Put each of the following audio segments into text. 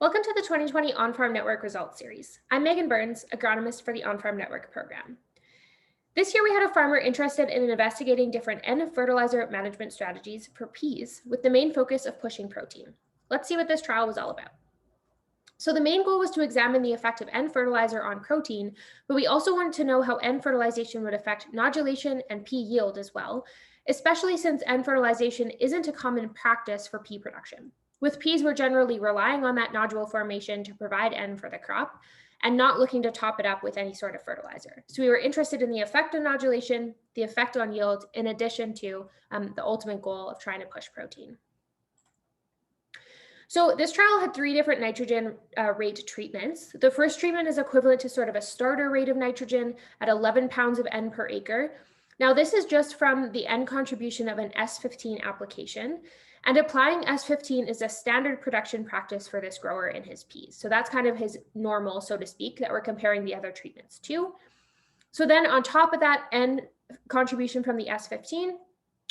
Welcome to the 2020 On-Farm Network Results Series. I'm Megan Burns, agronomist for the On-Farm Network program. This year we had a farmer interested in investigating different N fertilizer management strategies for peas with the main focus of pushing protein. Let's see what this trial was all about. So the main goal was to examine the effect of N fertilizer on protein, but we also wanted to know how N fertilization would affect nodulation and pea yield as well, especially since N fertilization isn't a common practice for pea production. With peas, we're generally relying on that nodule formation to provide N for the crop and not looking to top it up with any sort of fertilizer. So we were interested in the effect of nodulation, the effect on yield, in addition to the ultimate goal of trying to push protein. So this trial had 3 different nitrogen rate treatments. The first treatment is equivalent to sort of a starter rate of nitrogen at 11 pounds of N per acre. Now this is just from the N contribution of an S15 application, and applying S15 is a standard production practice for this grower in his peas. So that's kind of his normal, so to speak, that we're comparing the other treatments to. So then on top of that N contribution from the S15,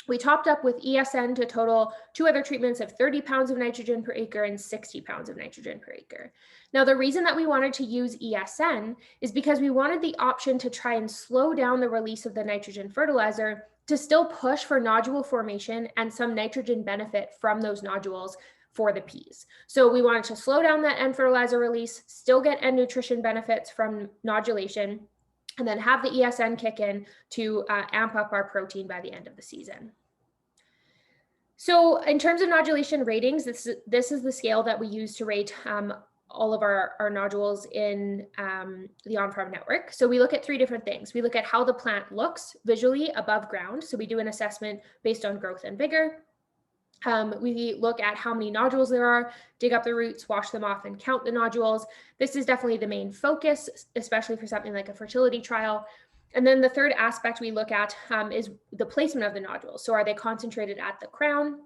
we topped up with ESN to total 2 other treatments of 30 pounds of nitrogen per acre and 60 pounds of nitrogen per acre. Now, the reason that we wanted to use ESN is because we wanted the option to try and slow down the release of the nitrogen fertilizer to still push for nodule formation and some nitrogen benefit from those nodules for the peas. So we wanted to slow down that N fertilizer release, still get N nutrition benefits from nodulation, and then have the ESN kick in to amp up our protein by the end of the season. So in terms of nodulation ratings, this is the scale that we use to rate all of our nodules in the on-farm network. So we look at 3 different things. We look at how the plant looks visually above ground. So we do an assessment based on growth and vigor. We look at how many nodules there are, dig up the roots, wash them off, and count the nodules. This is definitely the main focus, especially for something like a fertility trial. And then the third aspect we look at is the placement of the nodules. So are they concentrated at the crown?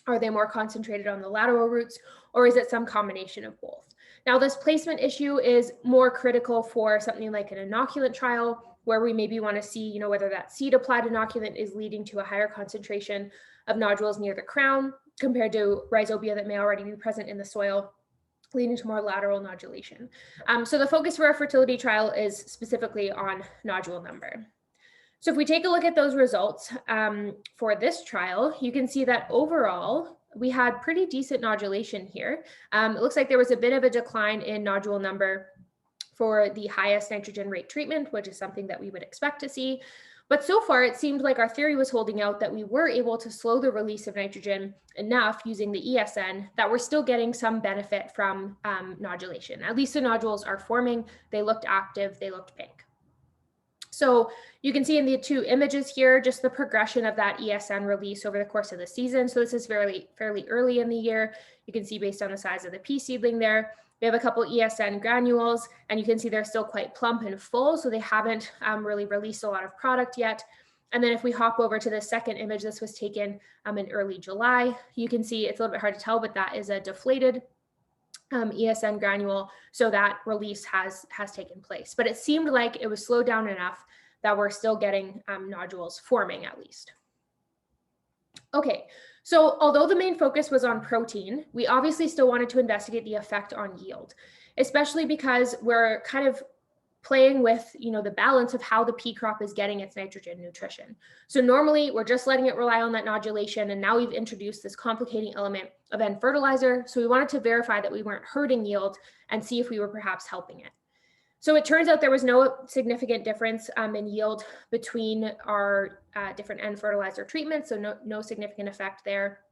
Are they more concentrated on the lateral roots? Or is it some combination of both? Now, this placement issue is more critical for something like an inoculant trial, where we maybe want to see, whether that seed applied inoculant is leading to a higher concentration of nodules near the crown compared to rhizobia that may already be present in the soil, leading to more lateral nodulation. So the focus for our fertility trial is specifically on nodule number. So if we take a look at those results for this trial, you can see that overall, we had pretty decent nodulation here. It looks like there was a bit of a decline in nodule number for the highest nitrogen rate treatment, which is something that we would expect to see. But so far, it seemed like our theory was holding out, that we were able to slow the release of nitrogen enough using the ESN that we're still getting some benefit from nodulation. At least the nodules are forming, they looked active, they looked pink. So you can see in the 2 images here, just the progression of that ESN release over the course of the season. So this is fairly early in the year. You can see based on the size of the pea seedling there. We have a couple ESN granules, and you can see they're still quite plump and full, so they haven't really released a lot of product yet. And then if we hop over to the second image, this was taken in early July. You can see it's a little bit hard to tell, but that is a deflated ESN granule, so that release has taken place. But it seemed like it was slowed down enough that we're still getting nodules forming at least. Okay, so although the main focus was on protein, we obviously still wanted to investigate the effect on yield, especially because we're kind of playing with the balance of how the pea crop is getting its nitrogen nutrition. So normally we're just letting it rely on that nodulation, and now we've introduced this complicating element of N fertilizer. So we wanted to verify that we weren't hurting yield and see if we were perhaps helping it. So it turns out there was no significant difference in yield between our different N fertilizer treatments, so no significant effect there.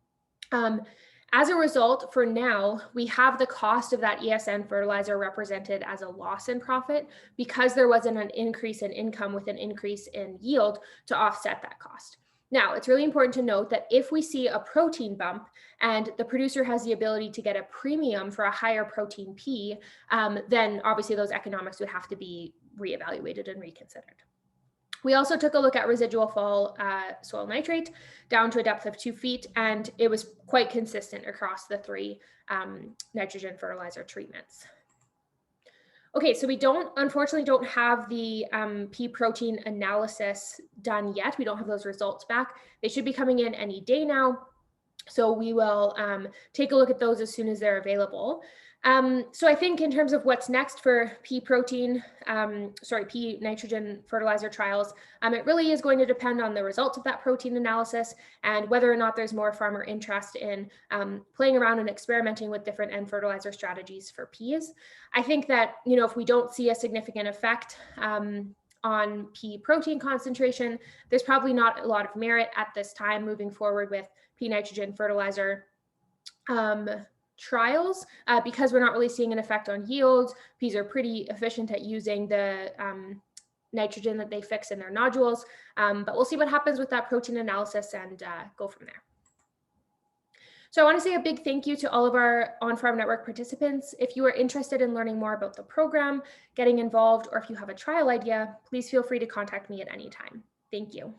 As a result, for now, we have the cost of that ESN fertilizer represented as a loss in profit because there wasn't an increase in income with an increase in yield to offset that cost. Now, it's really important to note that if we see a protein bump and the producer has the ability to get a premium for a higher protein pea, then obviously those economics would have to be reevaluated and reconsidered. We also took a look at residual fall soil nitrate down to a depth of 2 feet, and it was quite consistent across the 3 nitrogen fertilizer treatments. Okay, so we unfortunately don't have the pea protein analysis done yet. We don't have those results back. They should be coming in any day now. So we will take a look at those as soon as they're available. So I think in terms of what's next for pea nitrogen fertilizer trials, it really is going to depend on the results of that protein analysis and whether or not there's more farmer interest in playing around and experimenting with different N fertilizer strategies for peas. I think that, if we don't see a significant effect on pea protein concentration, there's probably not a lot of merit at this time moving forward with pea nitrogen fertilizer trials because we're not really seeing an effect on yields. Peas are pretty efficient at using the nitrogen that they fix in their nodules, but we'll see what happens with that protein analysis and go from there. So I want to say a big thank you to all of our On-Farm Network participants. If you are interested in learning more about the program, getting involved, or if you have a trial idea, please feel free to contact me at any time. Thank you.